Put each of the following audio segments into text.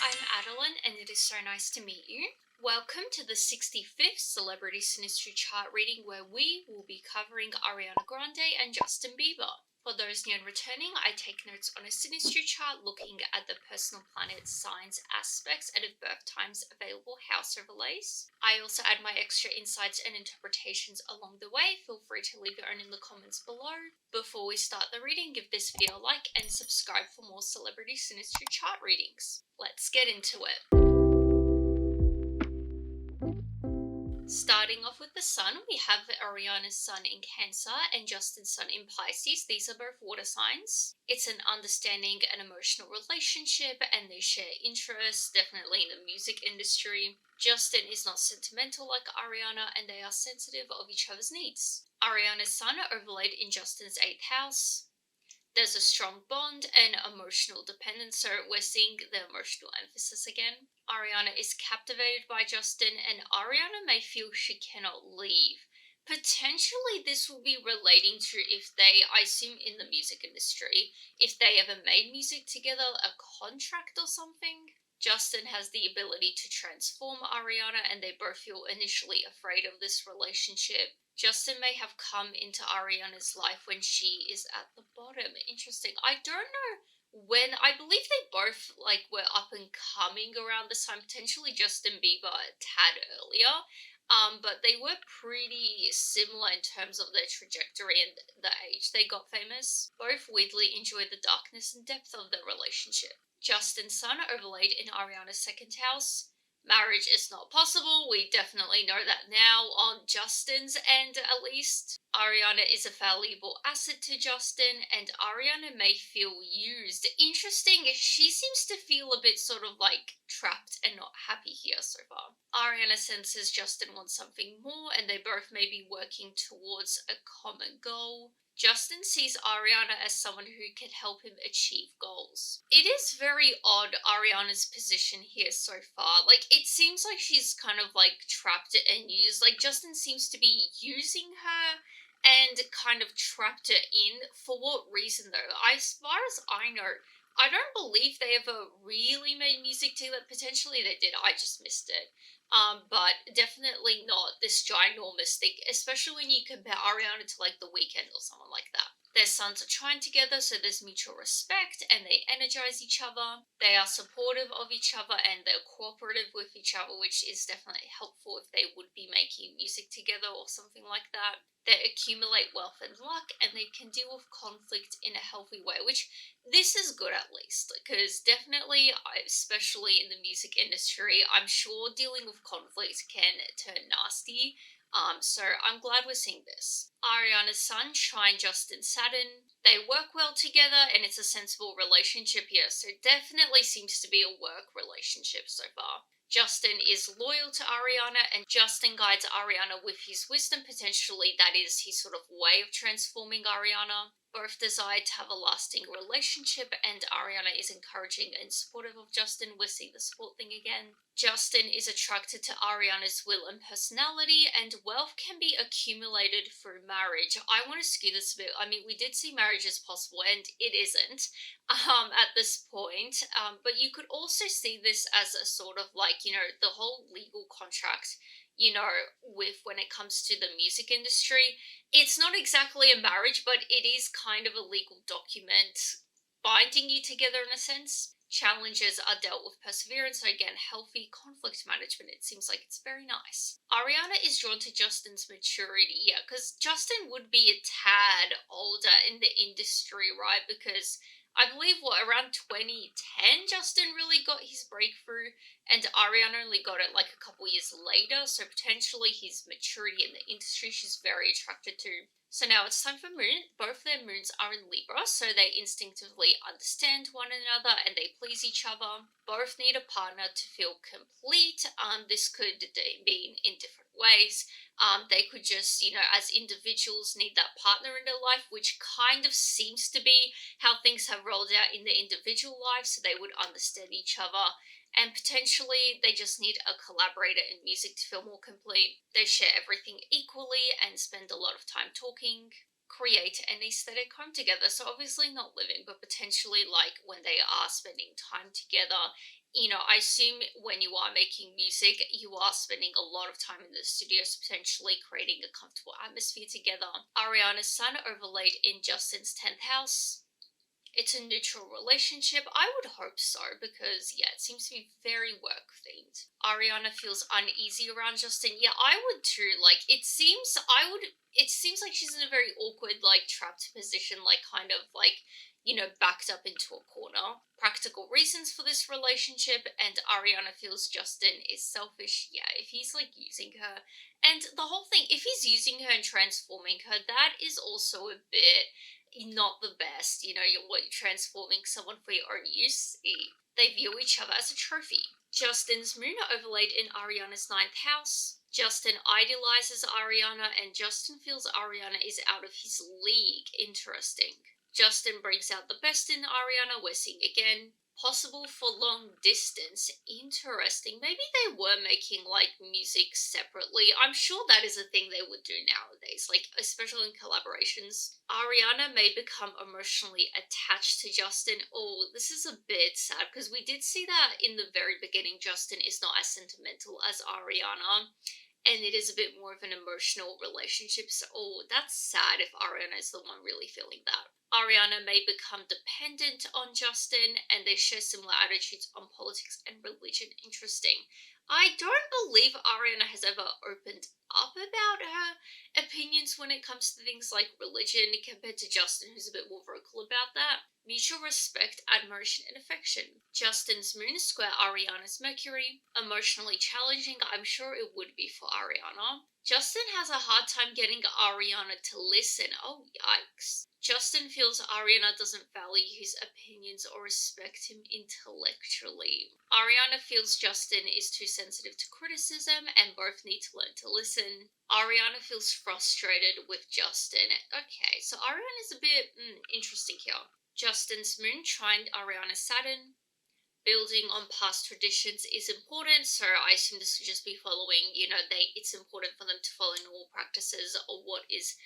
I'm Adeline and it is so nice to meet you. Welcome to the 65th Celebrity Synastry chart reading where we will be covering Ariana Grande and Justin Bieber. For those new and returning, I take notes on a synastry chart looking at the personal planets, signs, aspects, and of birth times available house overlays. I also add my extra insights and interpretations along the way. Feel free to leave your own in the comments below. Before we start the reading, give this video a like and subscribe for more celebrity synastry chart readings. Let's get into it. Starting off with the sun, we have Ariana's sun in Cancer and Justin's sun in Pisces. These are both water signs. It's an understanding and emotional relationship and they share interests, definitely in the music industry. Justin is not sentimental like Ariana and they are sensitive of each other's needs. Ariana's sun overlaid in Justin's 8th house. There's a strong bond and emotional dependence, so we're seeing the emotional emphasis again. Ariana is captivated by Justin and Ariana may feel she cannot leave. Potentially this will be relating to if they, I assume in the music industry, if they ever made music together, a contract or something. Justin has the ability to transform Ariana and they both feel initially afraid of this relationship. Justin may have come into Ariana's life when she is at the bottom. Interesting. I don't know when. I believe they both were up and coming around this time. Potentially Justin Bieber a tad earlier. But they were pretty similar in terms of their trajectory and the age they got famous. Both weirdly enjoy the darkness and depth of their relationship. Justin's sun overlaid in Ariana's 2nd house. Marriage is not possible. We definitely know that now on Justin's end, at least. Ariana is a valuable asset to Justin and Ariana may feel used. Interesting, she seems to feel a bit sort of trapped and not happy here so far. Ariana senses Justin wants something more and they both may be working towards a common goal. Justin sees Ariana as someone who can help him achieve goals. It is very odd, Ariana's position here so far. It seems like she's kind of trapped and used. Justin seems to be using her and kind of trapped her in. For what reason though? As far as I know, I don't believe they ever really made music together. Potentially they did, I just missed it. But definitely not this ginormous thing, especially when you compare Ariana to The Weeknd or someone like that. Their suns are trying together, so there's mutual respect and they energize each other. They are supportive of each other and they're cooperative with each other, which is definitely helpful if they would be making music together or something like that. They accumulate wealth and luck and they can deal with conflict in a healthy way, which this is good at least, because definitely, especially in the music industry, I'm sure dealing with conflict can turn nasty. So I'm glad we're seeing this. Ariana's sun, Trine, Justin, Saturn. They work well together and it's a sensible relationship here, so definitely seems to be a work relationship so far. Justin is loyal to Ariana and Justin guides Ariana with his wisdom. Potentially that is his sort of way of transforming Ariana. Both desire to have a lasting relationship and Ariana is encouraging and supportive of Justin. We're seeing the support thing again. Justin is attracted to Ariana's will and personality and wealth can be accumulated through marriage. I want to skew this a bit. I mean, we did see marriage as possible and it isn't at this point. But you could also see this as a sort of the whole legal contract, with when it comes to the music industry. It's not exactly a marriage, but it is kind of a legal document binding you together in a sense. Challenges are dealt with perseverance, so again, healthy conflict management. It seems like it's very nice. Ariana is drawn to Justin's maturity, yeah, because Justin would be a tad older in the industry, right? Because I believe, around 2010, Justin really got his breakthrough, and Ariana only got it a couple years later, so potentially his maturity in the industry she's very attracted to. So now it's time for moon. Both their moons are in Libra, so they instinctively understand one another and they please each other. Both need a partner to feel complete. This could mean in different ways. They could just, as individuals need that partner in their life, which kind of seems to be how things have rolled out in their individual lives, so they would understand each other. And potentially they just need a collaborator in music to feel more complete. They share everything equally and spend a lot of time talking. Create an aesthetic home together. So obviously not living, but potentially when they are spending time together I assume when you are making music, you are spending a lot of time in the studio, so potentially creating a comfortable atmosphere together. Ariana's sun overlaid in Justin's 10th house. It's a neutral relationship. I would hope so, because yeah, it seems to be very work themed. Ariana feels uneasy around Justin. Yeah, I would too. Like, it seems like she's in a very awkward, like, trapped position, like, kind of like, backed up into a corner. Practical reasons for this relationship, and Ariana feels Justin is selfish. Yeah, if he's like using her, and the whole thing, if he's using her and transforming her, that is also a bit not the best. You're transforming someone for your own use. They view each other as a trophy. Justin's moon overlaid in Ariana's ninth house. Justin idolizes Ariana, and Justin feels Ariana is out of his league. Interesting. Justin brings out the best in Ariana. We're seeing again. Possible for long distance. Interesting. Maybe they were making like music separately. I'm sure that is a thing they would do nowadays, like especially in collaborations. Ariana may become emotionally attached to Justin. Oh, this is a bit sad because we did see that in the very beginning. Justin is not as sentimental as Ariana, and it is a bit more of an emotional relationship. So, oh, that's sad if Ariana is the one really feeling that. Ariana may become dependent on Justin, and they share similar attitudes on politics and religion. Interesting. I don't believe Ariana has ever opened up about her opinions when it comes to things like religion compared to Justin, who's a bit more vocal about that. Mutual respect, admiration, and affection. Justin's moon square Ariana's Mercury. Emotionally challenging, I'm sure it would be for Ariana. Justin has a hard time getting Ariana to listen. Oh, yikes. Justin feels Ariana doesn't value his opinions or respect him intellectually. Ariana feels Justin is too sensitive to criticism, and both need to learn to listen. Ariana feels frustrated with Justin. Okay, so Ariana is a bit interesting here. Justin's moon trined Ariana's Saturn. Building on past traditions is important, so I assume this would just be following, it's important for them to follow normal practices or what is,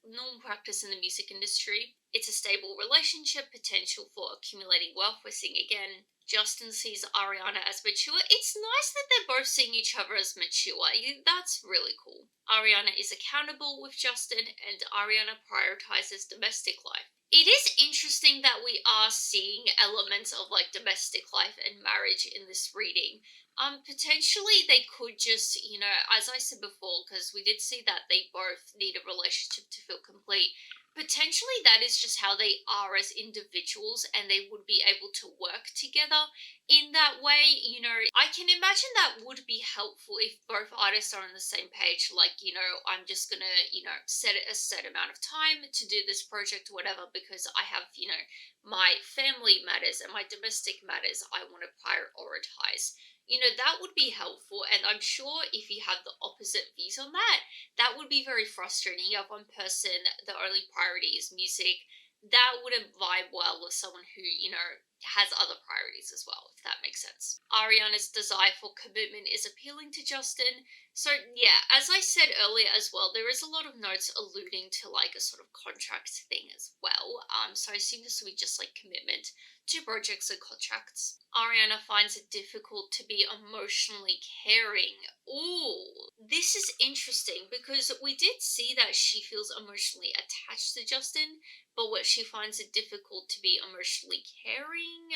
normal practice in the music industry. It's a stable relationship, potential for accumulating wealth. We're seeing again. Justin sees Ariana as mature. It's nice that they're both seeing each other as mature. That's really cool. Ariana is accountable with Justin, and Ariana prioritizes domestic life. It is interesting that we are seeing elements of like domestic life and marriage in this reading. Potentially they could just, as I said before, because we did see that they both need a relationship to feel complete. Potentially that is just how they are as individuals, and they would be able to work together in that way. I can imagine that would be helpful if both artists are on the same page. Like, I'm just gonna, set a set amount of time to do this project or whatever, because I have, my family matters and my domestic matters I want to prioritize. That would be helpful, and I'm sure if you have the opposite views on that, that would be very frustrating. You have one person, the only priority is music. That wouldn't vibe well with someone who, has other priorities as well, if that makes sense. Ariana's desire for commitment is appealing to Justin. So, yeah, as I said earlier as well, there is a lot of notes alluding to like a sort of contract thing as well. So I assume this will be just like commitment to projects and contracts. Ariana finds it difficult to be emotionally caring. Ooh, this is interesting because we did see that she feels emotionally attached to Justin, but what she finds it difficult to be emotionally caring.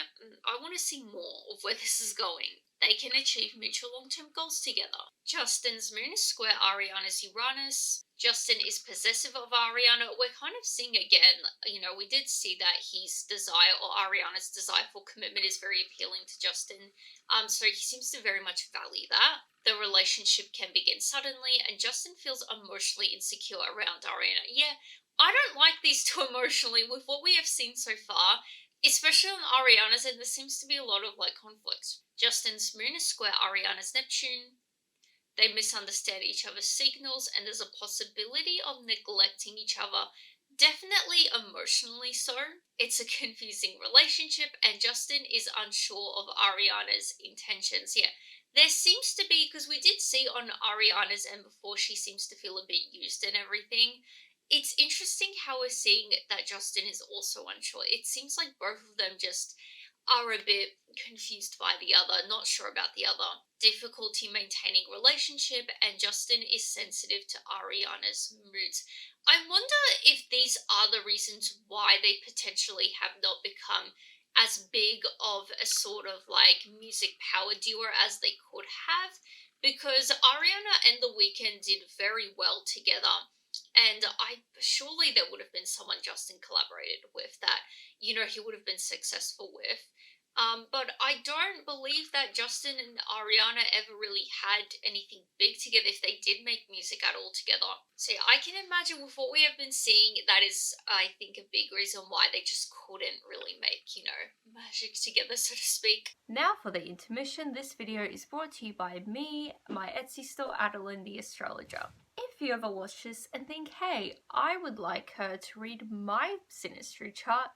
I want to see more of where this is going. They can achieve mutual long-term goals together. Justin's moon is square Ariana's Uranus. Justin is possessive of Ariana. We're kind of seeing again, we did see that his desire, or Ariana's desire for commitment, is very appealing to Justin. So he seems to very much value that. The relationship can begin suddenly, and Justin feels emotionally insecure around Ariana. Yeah, I don't like these two emotionally with what we have seen so far, especially on Ariana's end. There seems to be a lot of like conflict. Justin's moon is square Ariana's Neptune. They misunderstand each other's signals, and there's a possibility of neglecting each other. Definitely emotionally so. It's a confusing relationship, and Justin is unsure of Ariana's intentions. Yeah, there seems to be, because we did see on Ariana's end before, she seems to feel a bit used and everything. It's interesting how we're seeing that Justin is also unsure. It seems like both of them just are a bit confused by the other, not sure about the other. Difficulty maintaining relationship, and Justin is sensitive to Ariana's moods. I wonder if these are the reasons why they potentially have not become as big of a sort of like music power duo as they could have, because Ariana and The Weeknd did very well together. And I surely there would have been someone Justin collaborated with that, he would have been successful with. But I don't believe that Justin and Ariana ever really had anything big together if they did make music at all together. So yeah, I can imagine with what we have been seeing, that is, I think, a big reason why they just couldn't really make, magic together, so to speak. Now for the intermission, this video is brought to you by me, my Etsy store, Adeline the Astrologer. If you ever watch this and think, hey, I would like her to read my Synastry chart,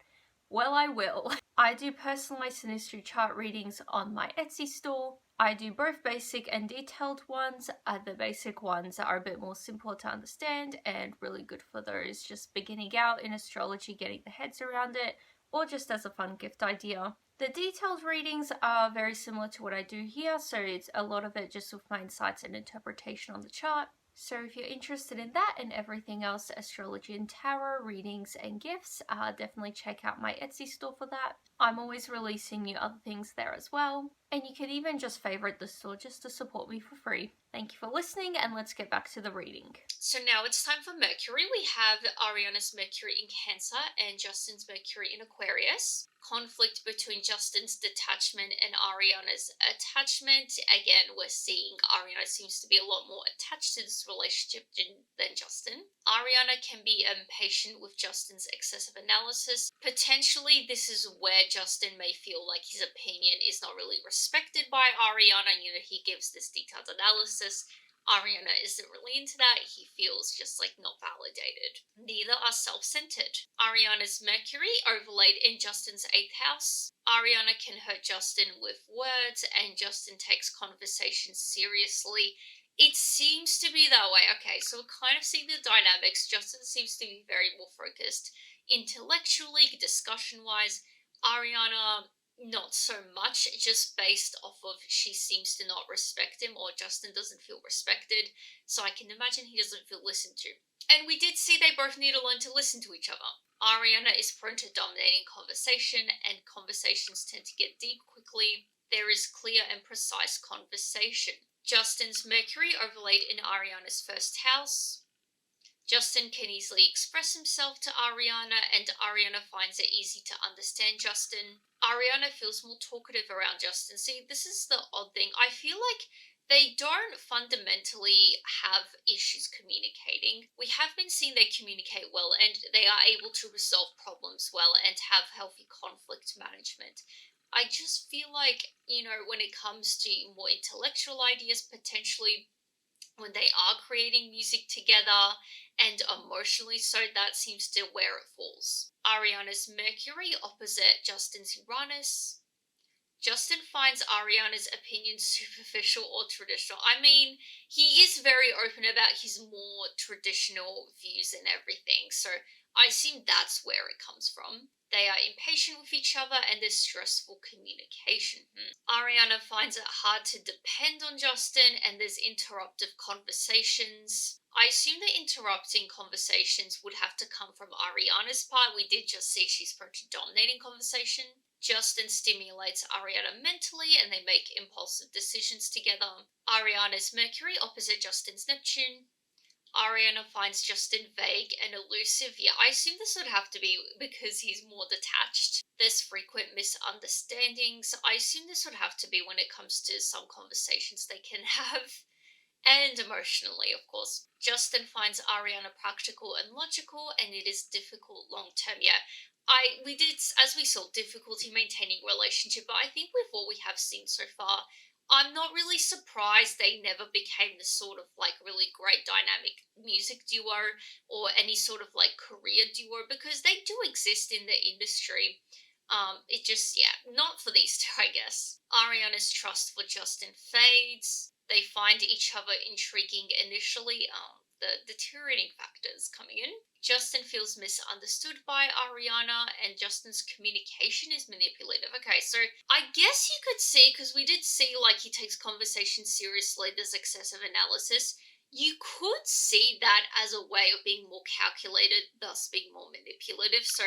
well, I will. I do personalized Synastry chart readings on my Etsy store. I do both basic and detailed ones. The basic ones are a bit more simple to understand and really good for those just beginning out in astrology, getting their heads around it, or just as a fun gift idea. The detailed readings are very similar to what I do here, so it's a lot of it just with my insights and interpretation on the chart. So if you're interested in that and everything else, astrology and tarot, readings and gifts, definitely check out my Etsy store for that. I'm always releasing new other things there as well. And you can even just favorite the store just to support me for free. Thank you for listening, and let's get back to the reading. So now it's time for Mercury. We have Ariana's Mercury in Cancer and Justin's Mercury in Aquarius. Conflict between Justin's detachment and Ariana's attachment. Again, we're seeing Ariana seems to be a lot more attached to this relationship than Justin. Ariana can be impatient with Justin's excessive analysis. Potentially, this is where Justin may feel like his opinion is not really respected by Ariana. He gives this detailed analysis. Ariana isn't really into that. He feels just like not validated. Neither are self-centered. Ariana's Mercury overlaid in Justin's 8th house. Ariana can hurt Justin with words, and Justin takes conversations seriously. It seems to be that way. Okay, so we're kind of seeing the dynamics. Justin seems to be very more focused intellectually, discussion-wise. Ariana, not so much, just based off of she seems to not respect him, or Justin doesn't feel respected, so I can imagine he doesn't feel listened to. And we did see they both need to learn to listen to each other. Ariana is prone to dominating conversation, and conversations tend to get deep quickly. There is clear and precise conversation. Justin's Mercury overlaid in Ariana's 1st house. Justin can easily express himself to Ariana, and Ariana finds it easy to understand Justin. Ariana feels more talkative around Justin. See, this is the odd thing. I feel like they don't fundamentally have issues communicating. We have been seeing they communicate well, and they are able to resolve problems well and have healthy conflict management. I just feel like, when it comes to more intellectual ideas, potentially when they are creating music together, and emotionally so, that seems to where it falls. Ariana's Mercury opposite Justin's Uranus. Justin finds Ariana's opinions superficial or traditional. I mean, he is very open about his more traditional views and everything, so I assume that's where it comes from. They are impatient with each other, and there's stressful communication. Ariana finds it hard to depend on Justin, and there's interruptive conversations. I assume the interrupting conversations would have to come from Ariana's part. We did just see she's prone to dominating conversation. Justin stimulates Ariana mentally, and they make impulsive decisions together. Ariana's Mercury opposite Justin's Neptune. Ariana finds Justin vague and elusive. Yeah, I assume this would have to be because he's more detached. There's frequent misunderstandings. I assume this would have to be when it comes to some conversations they can have. And emotionally, of course. Justin finds Ariana practical and logical, and it is difficult long term. Yeah, we did, as we saw, difficulty maintaining relationship, but I think with what we have seen so far, I'm not really surprised they never became this sort of like really great dynamic music duo or any sort of like career duo, because they do exist in the industry. It just, yeah, not for these two, I guess. Ariana's trust for Justin fades. They find each other intriguing initially. the deteriorating factors coming in. Justin feels misunderstood by Ariana, and Justin's communication is manipulative. Okay, so I guess you could see, because we did see like he takes conversation seriously, there's excessive analysis. You could see that as a way of being more calculated, thus being more manipulative. So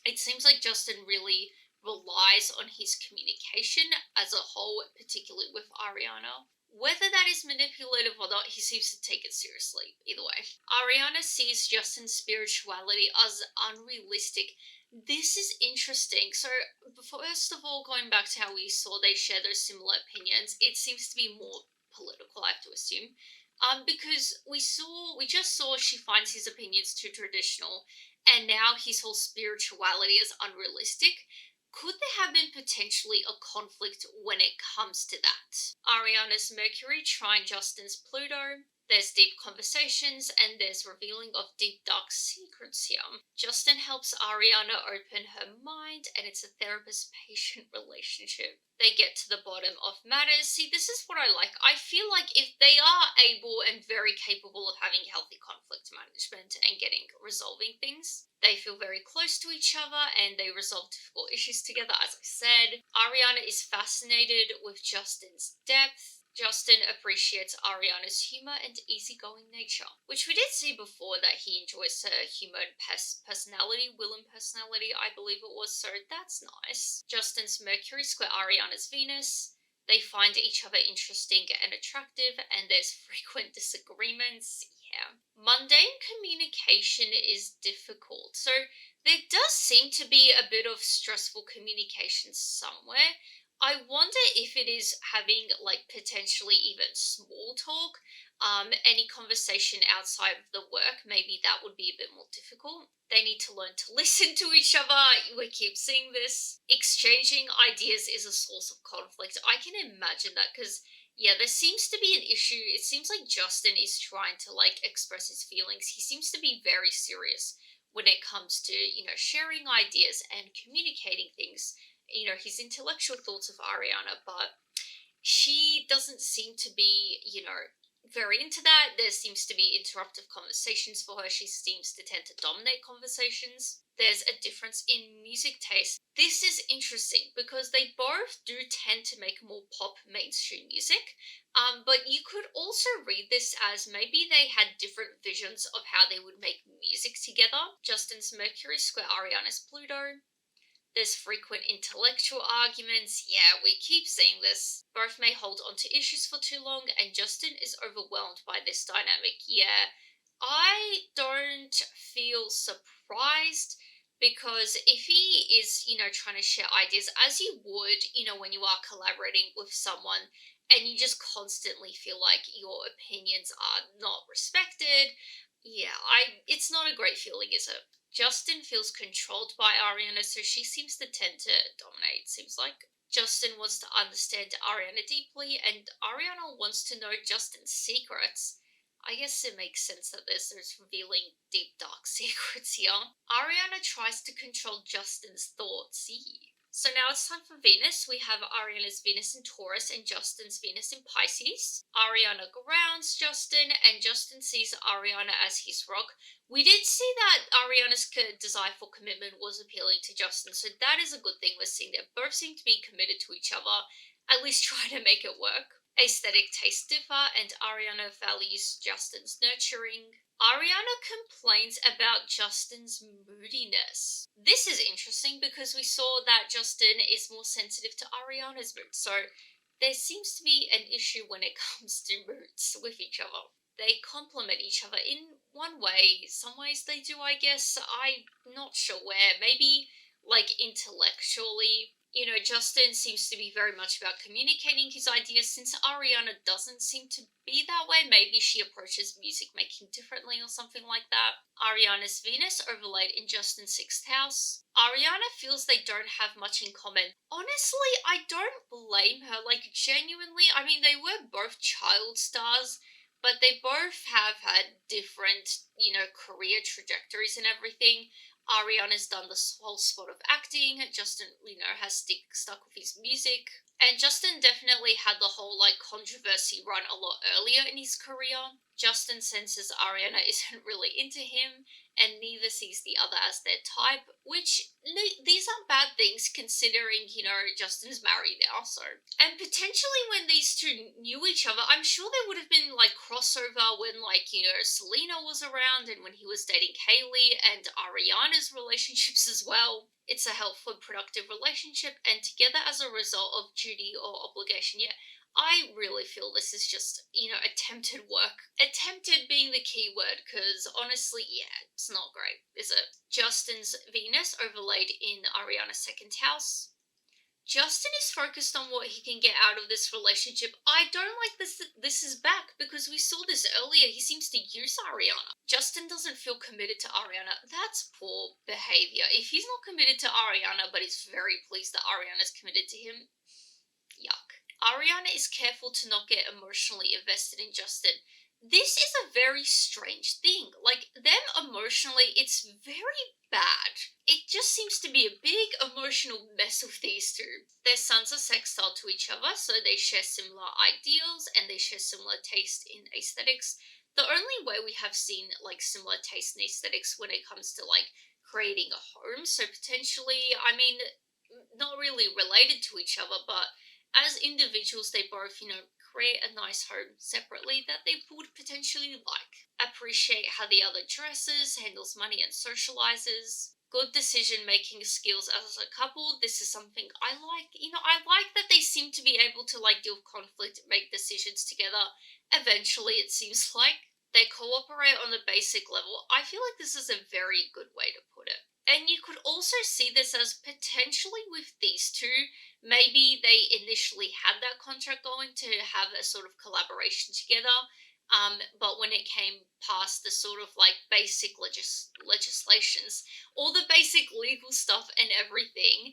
it seems like Justin really relies on his communication as a whole, particularly with Ariana. Whether that is manipulative or not, he seems to take it seriously. Either way, Ariana sees Justin's spirituality as unrealistic. This is interesting. So, first of all, going back to how we saw they share those similar opinions, it seems to be more political, I have to assume. Because we just saw she finds his opinions too traditional, and now his whole spirituality is unrealistic. Could there have been potentially a conflict when it comes to that? Ariana's Mercury trine Justin's Pluto. There's deep conversations and there's revealing of deep dark secrets here. Justin helps Ariana open her mind, and it's a therapist-patient relationship. They get to the bottom of matters. See, this is what I like. I feel like if they are able and very capable of having healthy conflict management and resolving things, they feel very close to each other and they resolve difficult issues together. As I said, Ariana is fascinated with Justin's depth. Justin appreciates Ariana's humor and easygoing nature, which we did see before that he enjoys her humor and personality, will and personality, I believe it was, so that's nice. Justin's Mercury square Ariana's Venus. They find each other interesting and attractive, and there's frequent disagreements. Yeah. Mundane communication is difficult, so there does seem to be a bit of stressful communication somewhere. I wonder if it is having like potentially even small talk, any conversation outside of the work, maybe that would be a bit more difficult. They need to learn to listen to each other. We keep seeing this. Exchanging ideas is a source of conflict. I can imagine that because yeah, there seems to be an issue. It seems like Justin is trying to like express his feelings. He seems to be very serious when it comes to, sharing ideas and communicating things, his intellectual thoughts of Ariana, but she doesn't seem to be, very into that. There seems to be interruptive conversations for her. She seems to tend to dominate conversations. There's a difference in music taste. This is interesting because they both do tend to make more pop mainstream music, but you could also read this as maybe they had different visions of how they would make music together. Justin's Mercury square Ariana's Pluto. There's frequent intellectual arguments. Yeah, we keep seeing this. Both may hold on to issues for too long, and Justin is overwhelmed by this dynamic. Yeah, I don't feel surprised because if he is, trying to share ideas as you would, when you are collaborating with someone and you just constantly feel like your opinions are not respected, yeah, it's not a great feeling, is it? Justin feels controlled by Ariana, so she seems to tend to dominate, seems like. Justin wants to understand Ariana deeply, and Ariana wants to know Justin's secrets. I guess it makes sense that there's revealing deep, dark secrets here. Ariana tries to control Justin's thoughts. So now it's time for Venus. We have Ariana's Venus in Taurus and Justin's Venus in Pisces. Ariana grounds Justin, and Justin sees Ariana as his rock. We did see that Ariana's desire for commitment was appealing to Justin, so that is a good thing we're seeing there. Both seem to be committed to each other, at least try to make it work. Aesthetic tastes differ, and Ariana values Justin's nurturing. Ariana complains about Justin's moodiness. This is interesting because we saw that Justin is more sensitive to Ariana's mood, so there seems to be an issue when it comes to moods with each other. They complement each other in one way. Some ways they do, I guess. I'm not sure where. Maybe, like, intellectually. Justin seems to be very much about communicating his ideas. Since Ariana doesn't seem to be that way, maybe she approaches music making differently or something like that. Ariana's Venus overlaid in Justin's 6th house. Ariana feels they don't have much in common. Honestly, I don't blame her. Like, genuinely, I mean, they were both child stars, but they both have had different, career trajectories and everything. Ariana's done the whole spot of acting. Justin, has stuck with his music. And Justin definitely had the whole like controversy run a lot earlier in his career. Justin senses Ariana isn't really into him, and neither sees the other as their type, which these aren't bad things considering, Justin's married now, so. And potentially when these two knew each other, I'm sure there would have been like crossover when like, Selena was around and when he was dating Kaylee, and Ariana's relationships as well. It's a helpful, productive relationship, and together as a result of duty or obligation. Yeah, I really feel this is just, attempted work. Attempted being the key word, because honestly, yeah, it's not great, is it? Justin's Venus overlaid in Ariana's second house. Justin is focused on what he can get out of this relationship. I don't like this is back, because we saw this earlier. He seems to use Ariana. Justin doesn't feel committed to Ariana. That's poor behavior. If he's not committed to Ariana, but is very pleased that Ariana's committed to him, yuck. Ariana is careful to not get emotionally invested in Justin. This is a very strange thing. Like, them emotionally, it's very bad. It just seems to be a big emotional mess with these two. Their suns are sextile to each other, so they share similar ideals and they share similar taste in aesthetics. The only way we have seen like similar taste in aesthetics when it comes to like creating a home, so potentially, I mean, not really related to each other, but as individuals, they both, create a nice home separately that they would potentially like. Appreciate how the other dresses, handles money, and socializes. Good decision making skills as a couple. This is something I like. I like that they seem to be able to like deal with conflict, make decisions together. Eventually, it seems like they cooperate on the basic level. I feel like this is a very good way to put it. And you could also see this as potentially with these two, maybe they initially had that contract going to have a sort of collaboration together. But when it came past the sort of like basic legislations, all the basic legal stuff and everything,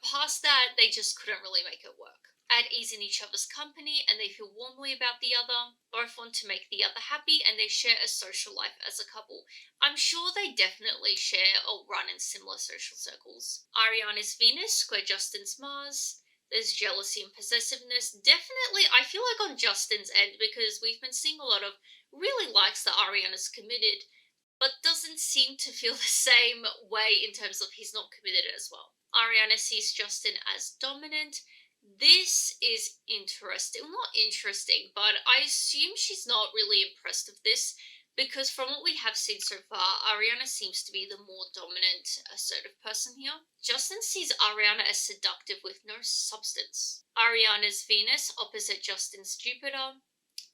past that, they just couldn't really make it work. At ease in each other's company, and they feel warmly about the other, both want to make the other happy, and they share a social life as a couple. I'm sure they definitely share or run in similar social circles. Ariana's Venus, square Justin's Mars. There's jealousy and possessiveness. Definitely, I feel like on Justin's end, because we've been seeing a lot of really likes that Ariana's committed, but doesn't seem to feel the same way in terms of he's not committed as well. Ariana sees Justin as dominant. This is interesting. Well, not interesting, but I assume she's not really impressed with this, because from what we have seen so far, Ariana seems to be the more dominant, assertive person here. Justin sees Ariana as seductive with no substance. Ariana's Venus opposite Justin's Jupiter.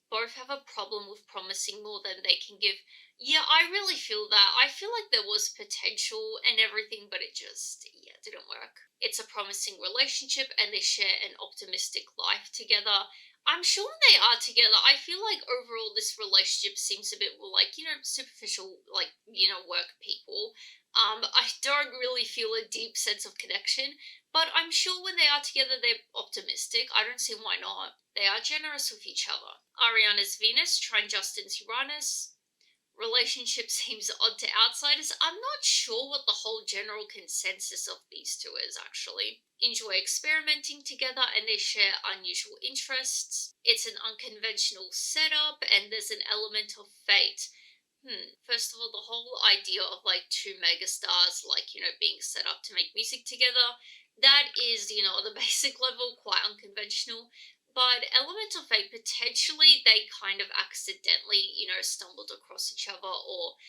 Both have a problem with promising more than they can give. Yeah, I really feel that. I feel like there was potential and everything, but it just, didn't work. It's a promising relationship and they share an optimistic life together. I'm sure when they are together, I feel like overall this relationship seems a bit more like, superficial, like, work people. I don't really feel a deep sense of connection, but I'm sure when they are together, they're optimistic. I don't see why not. They are generous with each other. Ariana's Venus, trine Justin's Uranus. Relationship seems odd to outsiders. I'm not sure what the whole general consensus of these two is, actually. Enjoy experimenting together and they share unusual interests. It's an unconventional setup and there's an element of fate. First of all, the whole idea of like two megastars, like, being set up to make music together, that is, on the basic level, quite unconventional. But element of fate, potentially they kind of accidentally, stumbled across each other, or,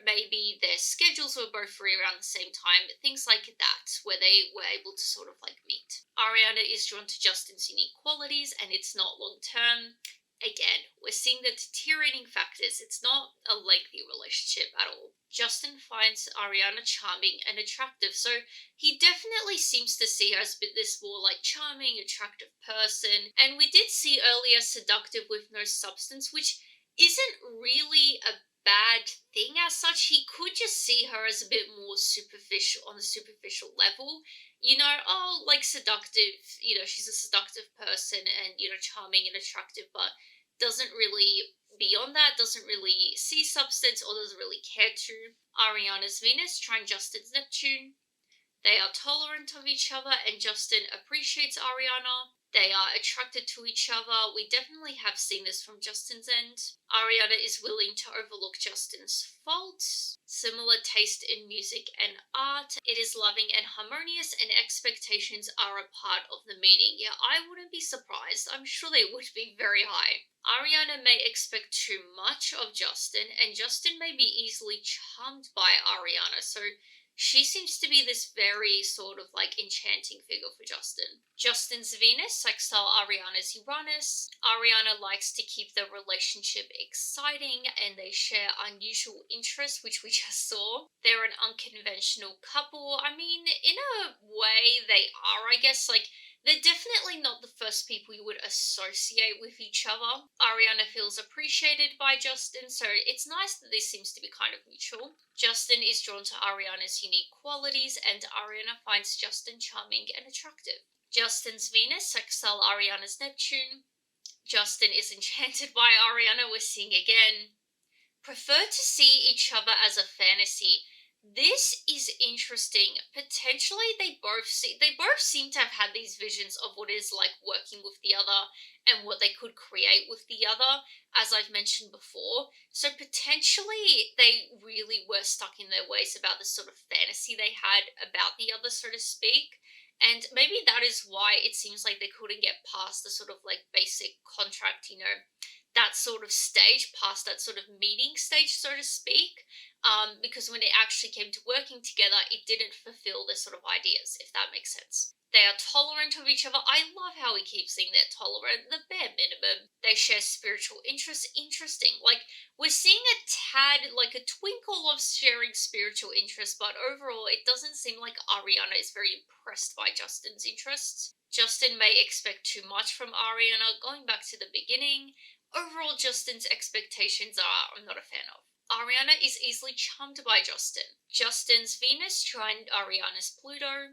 maybe their schedules were both free around the same time, things like that, where they were able to sort of like meet. Ariana is drawn to Justin's unique qualities, and it's not long term. Again, we're seeing the deteriorating factors. It's not a lengthy relationship at all. Justin finds Ariana charming and attractive, so he definitely seems to see her as this more like charming, attractive person. And we did see earlier seductive with no substance, which isn't really a bad thing as such. He could just see her as a bit more superficial, on a superficial level. Like seductive, she's a seductive person and, charming and attractive, but doesn't really, beyond that, doesn't really see substance or doesn't really care to. Ariana's Venus, trine Justin's Neptune. They are tolerant of each other, and Justin appreciates Ariana. They are attracted to each other. We definitely have seen this from Justin's end. Ariana is willing to overlook Justin's faults. Similar taste in music and art. It is loving and harmonious, and expectations are a part of the meeting. Yeah, I wouldn't be surprised. I'm sure they would be very high. Ariana may expect too much of Justin, and Justin may be easily charmed by Ariana. So she seems to be this very sort of like enchanting figure for Justin. Justin's Venus, sextile Ariana's Uranus. Ariana likes to keep the relationship exciting, and they share unusual interests, which we just saw. They're an unconventional couple. I mean, in a way, they are, I guess. Like, they're definitely not the first people you would associate with each other. Ariana feels appreciated by Justin, so it's nice that this seems to be kind of mutual. Justin is drawn to Ariana's unique qualities, and Ariana finds Justin charming and attractive. Justin's Venus, sextile Ariana's Neptune. Justin is enchanted by Ariana, we're seeing again. Prefer to see each other as a fantasy. This is interesting. Potentially they both seem to have had these visions of what is like working with the other and what they could create with the other, as I've mentioned before. So potentially they really were stuck in their ways about the sort of fantasy they had about the other, so to speak. And maybe that is why it seems like they couldn't get past the sort of like basic contract, that sort of stage, past that sort of meeting stage, so to speak. Because when it actually came to working together, it didn't fulfill their sort of ideas, if that makes sense. They are tolerant of each other. I love how we keep seeing they're tolerant, the bare minimum. They share spiritual interests. Interesting. Like, we're seeing a tad, like a twinkle of sharing spiritual interests, but overall, it doesn't seem like Ariana is very impressed by Justin's interests. Justin may expect too much from Ariana. Going back to the beginning, overall, Justin's expectations I'm not a fan of. Ariana is easily charmed by Justin. Justin's Venus trine Ariana's Pluto.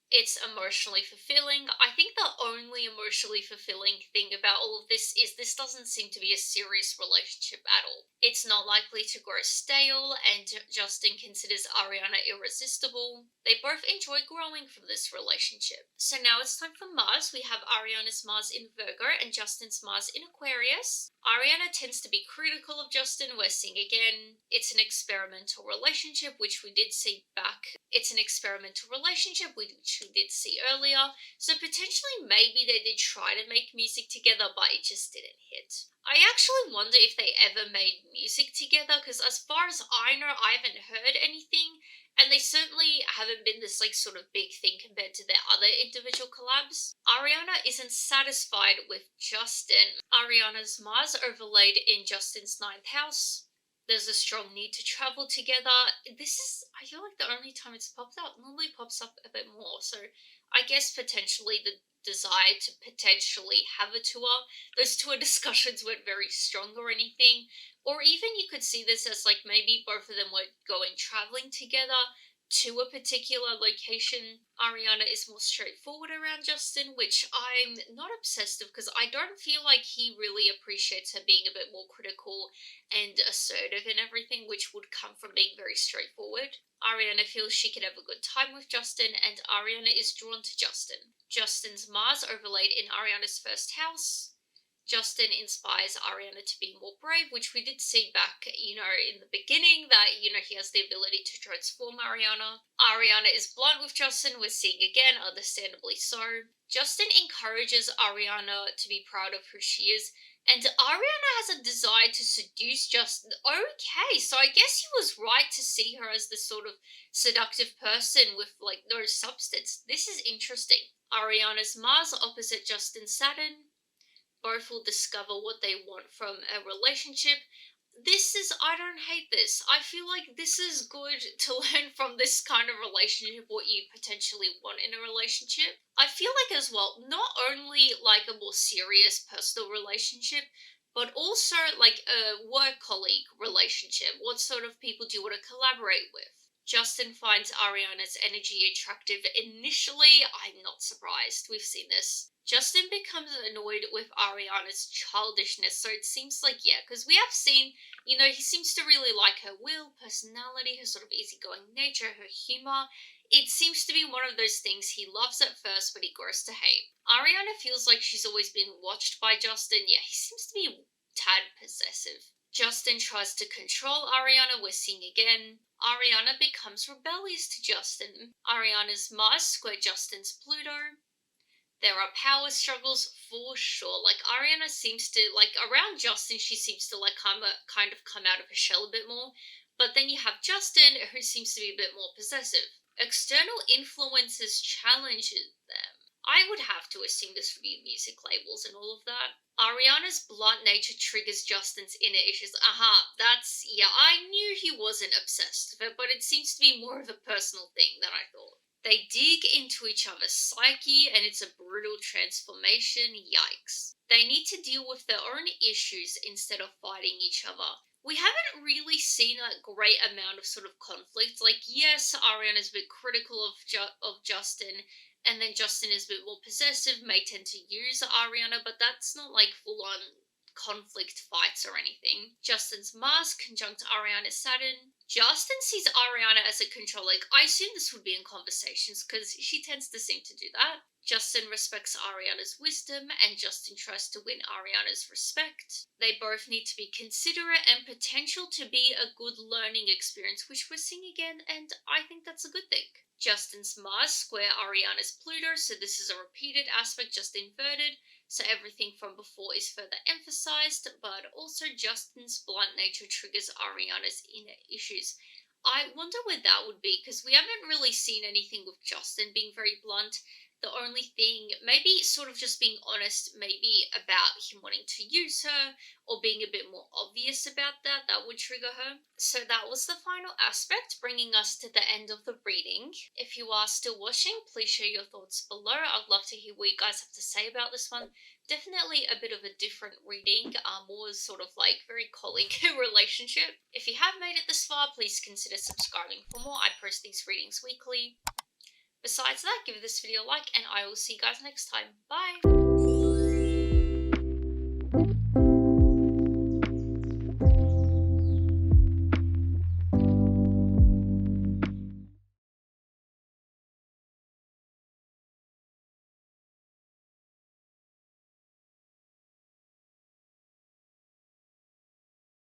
It's emotionally fulfilling. I think the only emotionally fulfilling thing about all of this is this doesn't seem to be a serious relationship at all. It's not likely to grow stale, and Justin considers Ariana irresistible. They both enjoy growing from this relationship. So now it's time for Mars. We have Ariana's Mars in Virgo and Justin's Mars in Aquarius. Ariana tends to be critical of Justin, we're seeing again. It's an experimental relationship, which we did see back. It's an experimental relationship, which we did see earlier. So potentially maybe they did try to make music together, but it just didn't hit. I actually wonder if they ever made music together, because as far as I know, I haven't heard anything. And they certainly haven't been this like sort of big thing compared to their other individual collabs. Ariana isn't satisfied with Justin. Ariana's Mars overlaid in Justin's 9th house. There's a strong need to travel together. This is, I feel like the only time it's popped up, normally pops up a bit more. So I guess potentially the desire to potentially have a tour. Those tour discussions weren't very strong or anything. Or even you could see this as like maybe both of them were going traveling together to a particular location. Ariana is more straightforward around Justin, which I'm not obsessed with because I don't feel like he really appreciates her being a bit more critical and assertive and everything, which would come from being very straightforward. Ariana feels she can have a good time with Justin, and Ariana is drawn to Justin. Justin's Mars overlaid in Ariana's 1st house. Justin inspires Ariana to be more brave, which we did see back, in the beginning, that, he has the ability to transform Ariana. Ariana is blunt with Justin, we're seeing again, understandably so. Justin encourages Ariana to be proud of who she is, and Ariana has a desire to seduce Justin. Okay, so I guess he was right to see her as this sort of seductive person with, like, no substance. This is interesting. Ariana's Mars opposite Justin's Saturn. Both will discover what they want from a relationship. I don't hate this. I feel like this is good to learn from this kind of relationship what you potentially want in a relationship. I feel like as well, not only like a more serious personal relationship, but also like a work colleague relationship. What sort of people do you want to collaborate with? Justin finds Ariana's energy attractive initially. I'm not surprised. We've seen this. Justin becomes annoyed with Ariana's childishness, so it seems like, yeah, because we have seen, he seems to really like her will, personality, her sort of easygoing nature, her humour. It seems to be one of those things he loves at first, but he grows to hate. Ariana feels like she's always been watched by Justin. Yeah, he seems to be a tad possessive. Justin tries to control Ariana, we're seeing again. Ariana becomes rebellious to Justin. Ariana's Mars square Justin's Pluto. There are power struggles for sure. Like, Ariana seems to, like, around Justin, she seems to, like, kind of come out of her shell a bit more. But then you have Justin, who seems to be a bit more possessive. External influences challenge them. I would have to assume this would be music labels and all of that. Ariana's blunt nature triggers Justin's inner issues. Yeah, I knew he wasn't obsessed with it, but it seems to be more of a personal thing than I thought. They dig into each other's psyche, and it's a brutal transformation. Yikes. They need to deal with their own issues instead of fighting each other. We haven't really seen a great amount of sort of conflict. Like, yes, Ariana's a bit critical of Justin, and then Justin is a bit more possessive, may tend to use Ariana, but that's not like full-on conflict fights or anything. Justin's Mars conjunct Ariana's Saturn. Justin sees Ariana as a control. Like, I assume this would be in conversations, because she tends to seem to do that. Justin respects Ariana's wisdom, and Justin tries to win Ariana's respect. They both need to be considerate and potential to be a good learning experience, which we're seeing again, and I think that's a good thing. Justin's Mars square Ariana's Pluto, so this is a repeated aspect, just inverted, so everything from before is further emphasized, but also Justin's blunt nature triggers Ariana's inner issues. I wonder where that would be, because we haven't really seen anything with Justin being very blunt. The only thing, maybe sort of just being honest, maybe about him wanting to use her, or being a bit more obvious about that, that would trigger her. So that was the final aspect, bringing us to the end of the reading. If you are still watching, please share your thoughts below. I'd love to hear what you guys have to say about this one. Definitely a bit of a different reading, more sort of like very colleague relationship. If you have made it this far, please consider subscribing for more. I post these readings weekly. Besides that, give this video a like, and I will see you guys next time. Bye!